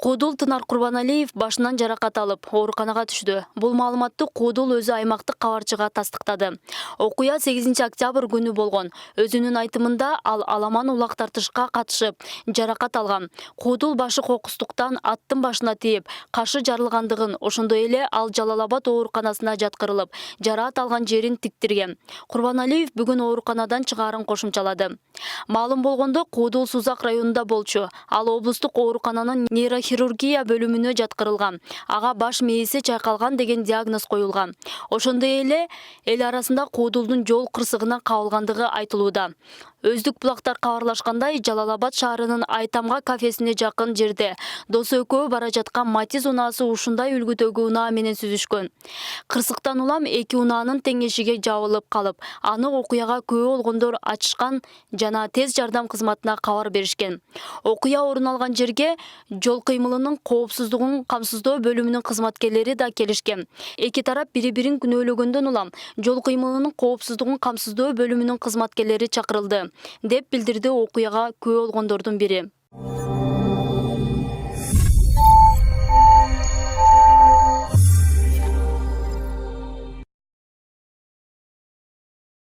Куудул Тынар Курбаналиев башынан жаракат алып, ооруканага түштү. Бул маалыматты Куудул өзү аймактык кабарчыга тастыктады. Окуя 8 октябрь күнү болгон. Өзүнүн айтымында ал аламан улак тартышка катышып, жаракат алган. Куудул башы кокустуктан аттын башына тийип, кашы жарылгандыгын, ошондой эле ал Жалал-Абад ооруканасына жаткырылып, жараат алган жерин тиктирген. Курбаналиев бүгүн ооруканадан чыгаарын кошумчалады. Маалым болгондо Куудул Сузак районунда болчу. Ал облустук оорукананын нейрохирургия бөлүмүнө жаткырылган. Ага баш мээси чайкалган деген диагноз коюлган. Ошондой эле эл арасында Куудулдун жол кырсыгына кабылгандыгы айтылууда. Өздүк булактар кабарлашкандай, Жалал-Абад шаарынын Айтамга кафесине жакын жерде досу экөө бара жаткан Матиз унаасы ушундай үлгүдөгү унаа менен сүзүшкөн. Кырсыктан улам эки унаанын теңешиге жабылып калып, аны окуяга күбө болгондор ачышкан жана тез жардам кызматына кабар беришкен. Окуя орун алган жерге жол кыймылынын коопсуздугун камсыздоо бөлүмүнүн кызматкерлери да келишкен. Эки тарап бири-бирин күнөөлөгөндөн улам жол кыймылынын коопсуздугун камсыздоо бөлүмүнүн кызматкерлери чакырылды, деп билдирди окуяга күбө болгондордун бири.